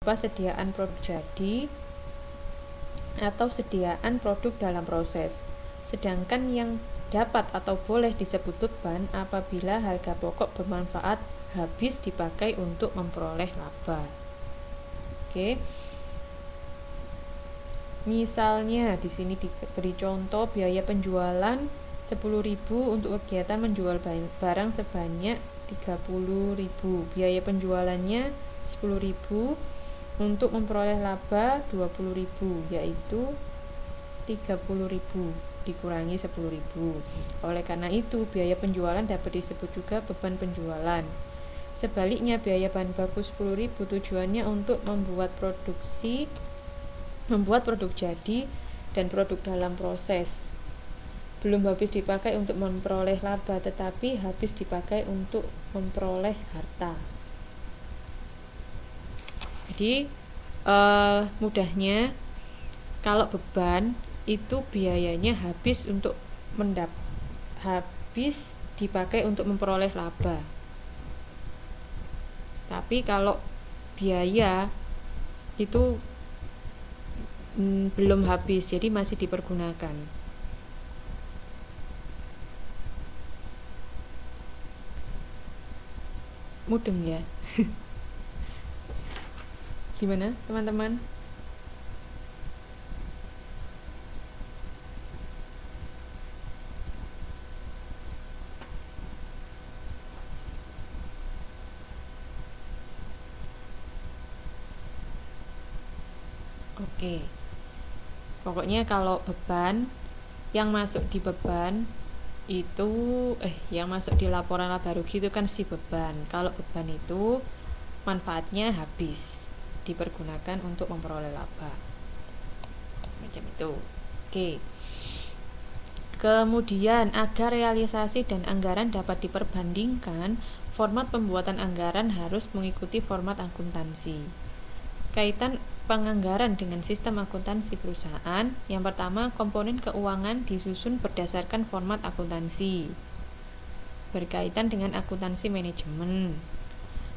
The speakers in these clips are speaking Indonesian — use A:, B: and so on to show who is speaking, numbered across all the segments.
A: sediaan produk jadi atau sediaan produk dalam proses. Sedangkan yang dapat atau boleh disebut beban apabila harga pokok bermanfaat habis dipakai untuk memperoleh laba. Oke. Misalnya di sini diberi contoh biaya penjualan 10.000 untuk kegiatan menjual barang sebanyak 30.000. Biaya penjualannya 10.000 untuk memperoleh laba 20.000, yaitu 30.000 dikurangi 10.000. Oleh karena itu, biaya penjualan dapat disebut juga beban penjualan. Sebaliknya, biaya bahan baku 10.000 tujuannya untuk membuat produk jadi dan produk dalam proses. Belum habis dipakai untuk memperoleh laba, tetapi habis dipakai untuk memperoleh harta. Jadi mudahnya kalau beban itu biayanya habis dipakai untuk memperoleh laba. Tapi kalau biaya itu belum habis, jadi masih dipergunakan. Mudeng ya. Gimana teman-teman? Oke. Pokoknya kalau beban yang masuk di beban itu yang masuk di laporan laba rugi itu kan si beban. Kalau beban itu manfaatnya habis dipergunakan untuk memperoleh laba. Macam itu. Oke. Kemudian agar realisasi dan anggaran dapat diperbandingkan, format pembuatan anggaran harus mengikuti format akuntansi. Kaitan penganggaran dengan sistem akuntansi perusahaan. Yang pertama, komponen keuangan disusun berdasarkan format akuntansi berkaitan dengan akuntansi manajemen.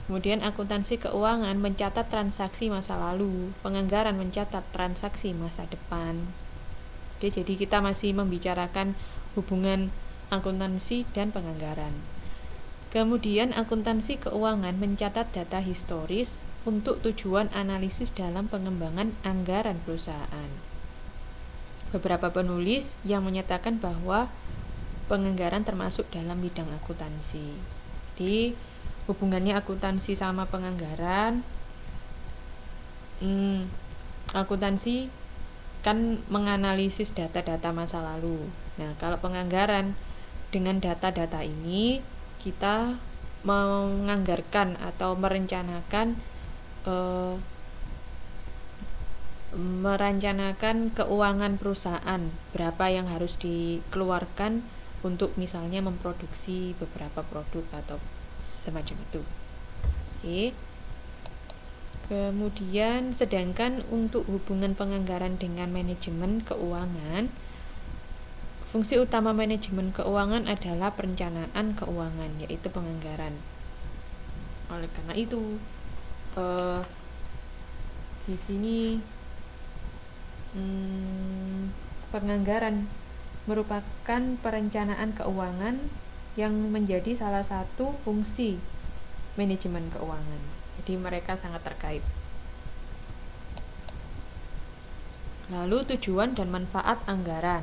A: Kemudian akuntansi keuangan mencatat transaksi masa lalu, penganggaran mencatat transaksi masa depan. Oke, jadi kita masih membicarakan hubungan akuntansi dan penganggaran. Kemudian akuntansi keuangan mencatat data historis untuk tujuan analisis dalam pengembangan anggaran perusahaan. Beberapa penulis yang menyatakan bahwa penganggaran termasuk dalam bidang akuntansi. Jadi hubungannya akuntansi sama penganggaran, akuntansi kan menganalisis data-data masa lalu. Nah, kalau penganggaran dengan data-data ini kita menganggarkan atau merencanakan keuangan perusahaan, berapa yang harus dikeluarkan untuk misalnya memproduksi beberapa produk atau semacam itu. Oke. Kemudian sedangkan untuk hubungan penganggaran dengan manajemen keuangan, fungsi utama manajemen keuangan adalah perencanaan keuangan, yaitu penganggaran. Oleh karena itu di sini penganggaran merupakan perencanaan keuangan yang menjadi salah satu fungsi manajemen keuangan. Jadi mereka sangat terkait. Lalu tujuan dan manfaat anggaran.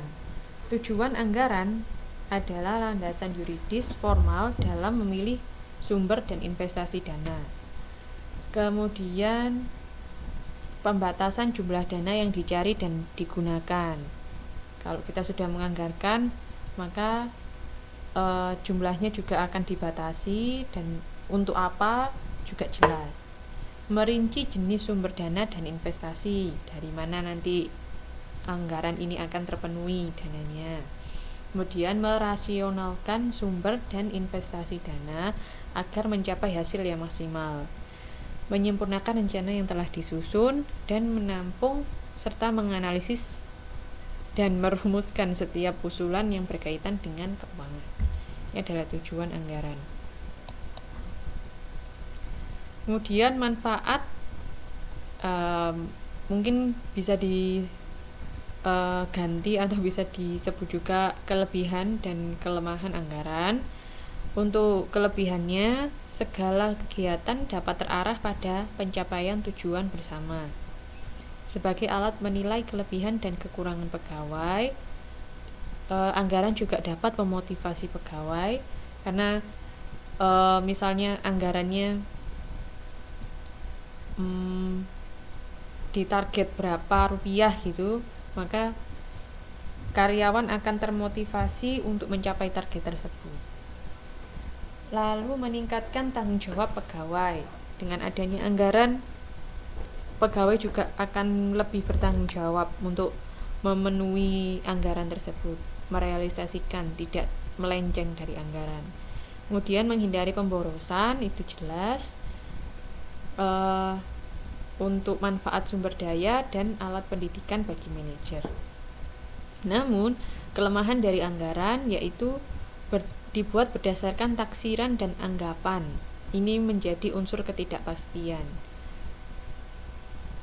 A: Tujuan anggaran adalah landasan yuridis formal dalam memilih sumber dan investasi dana. Kemudian pembatasan jumlah dana yang dicari dan digunakan. Kalau kita sudah menganggarkan, maka jumlahnya juga akan dibatasi dan untuk apa juga jelas. Merinci jenis sumber dana dan investasi, dari mana nanti anggaran ini akan terpenuhi dananya. Kemudian merasionalkan sumber dan investasi dana agar mencapai hasil yang maksimal. Menyempurnakan rencana yang telah disusun dan menampung serta menganalisis dan merumuskan setiap usulan yang berkaitan dengan keuangan. Ini adalah tujuan anggaran. Kemudian manfaat Mungkin bisa diganti atau bisa disebut juga kelebihan dan kelemahan anggaran. Untuk kelebihannya, segala kegiatan dapat terarah pada pencapaian tujuan bersama. Sebagai alat menilai kelebihan dan kekurangan pegawai, anggaran juga dapat memotivasi pegawai karena misalnya anggarannya ditarget berapa rupiah gitu, maka karyawan akan termotivasi untuk mencapai target tersebut. Lalu meningkatkan tanggung jawab pegawai. Dengan adanya anggaran, pegawai juga akan lebih bertanggung jawab untuk memenuhi anggaran tersebut, merealisasikan, tidak melenceng dari anggaran. Kemudian menghindari pemborosan, itu jelas, untuk manfaat sumber daya dan alat pendidikan bagi manajer. Namun, kelemahan dari anggaran yaitu dibuat berdasarkan taksiran dan anggapan. Ini menjadi unsur ketidakpastian.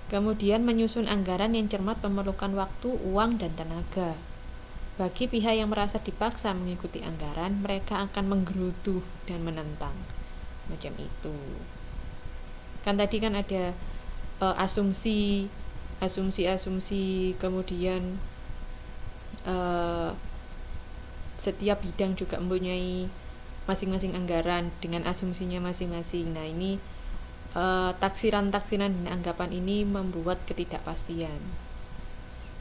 A: Kemudian menyusun anggaran yang cermat memerlukan waktu, uang, dan tenaga. Bagi pihak yang merasa dipaksa mengikuti anggaran, mereka akan menggerutu dan menentang. Macam itu. Kan tadi kan ada asumsi, kemudian setiap bidang juga mempunyai masing-masing anggaran dengan asumsinya masing-masing. Nah, ini taksiran-taksiran dan anggapan ini membuat ketidakpastian.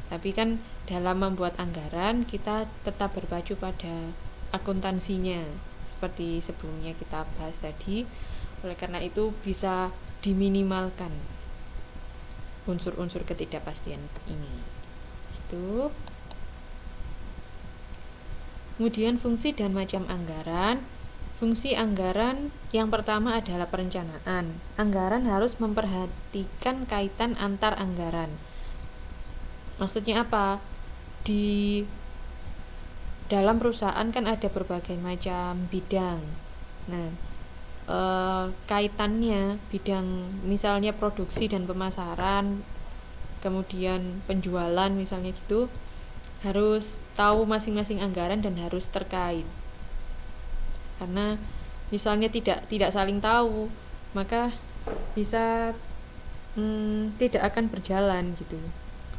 A: Tapi kan dalam membuat anggaran kita tetap berpacu pada akuntansinya seperti sebelumnya kita bahas tadi. Oleh karena itu bisa diminimalkan unsur-unsur ketidakpastian ini. Itu. Kemudian fungsi dan macam anggaran. Fungsi anggaran yang pertama adalah perencanaan. Anggaran harus memperhatikan kaitan antar anggaran. Maksudnya apa? Di dalam perusahaan kan ada berbagai macam bidang. Nah, kaitannya bidang misalnya produksi dan pemasaran, kemudian penjualan misalnya gitu, harus tahu masing-masing anggaran dan harus terkait. Karena misalnya tidak saling tahu, maka bisa tidak akan berjalan gitu,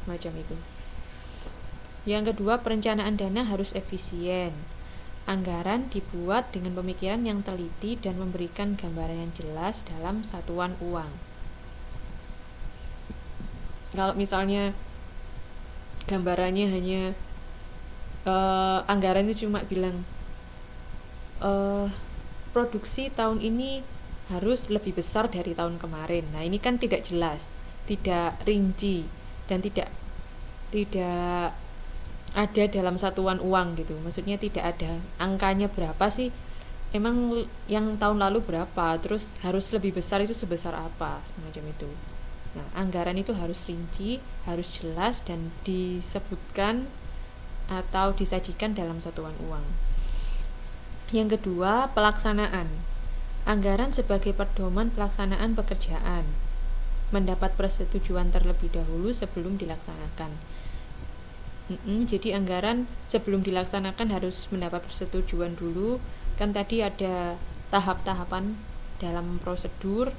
A: macam itu. Yang kedua, perencanaan dana harus efisien. Anggaran dibuat dengan pemikiran yang teliti dan memberikan gambaran yang jelas dalam satuan uang. Kalau misalnya gambarannya hanya anggaran itu cuma bilang produksi tahun ini harus lebih besar dari tahun kemarin. Nah, ini kan tidak jelas, tidak rinci, dan tidak ada dalam satuan uang gitu. Maksudnya tidak ada angkanya berapa sih, emang yang tahun lalu berapa, terus harus lebih besar itu sebesar apa, semacam itu. Nah, anggaran itu harus rinci, harus jelas, dan disebutkan atau disajikan dalam satuan uang. Yang kedua, pelaksanaan. Anggaran sebagai pedoman pelaksanaan pekerjaan. Mendapat persetujuan terlebih dahulu sebelum dilaksanakan. Jadi anggaran sebelum dilaksanakan harus mendapat persetujuan dulu. Kan tadi ada tahap-tahapan dalam prosedur.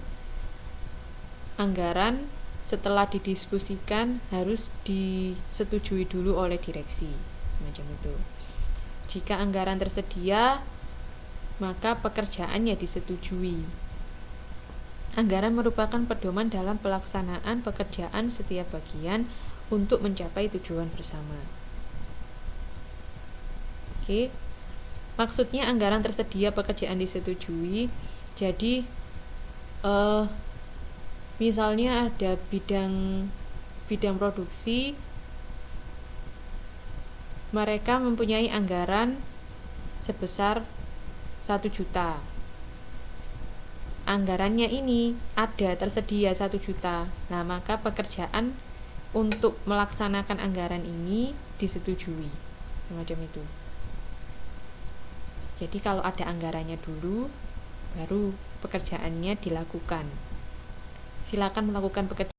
A: Anggaran setelah didiskusikan harus disetujui dulu oleh direksi. Macam itu. Jika anggaran tersedia, maka pekerjaannya disetujui. Anggaran merupakan pedoman dalam pelaksanaan pekerjaan setiap bagian untuk mencapai tujuan bersama. Oke. Maksudnya anggaran tersedia, pekerjaan disetujui. Jadi misalnya ada bidang produksi, mereka mempunyai anggaran sebesar 1 juta. Anggarannya ini ada tersedia 1 juta. Nah, maka pekerjaan untuk melaksanakan anggaran ini disetujui. Semacam itu. Jadi kalau ada anggarannya dulu, baru pekerjaannya dilakukan. Silakan melakukan pekerjaan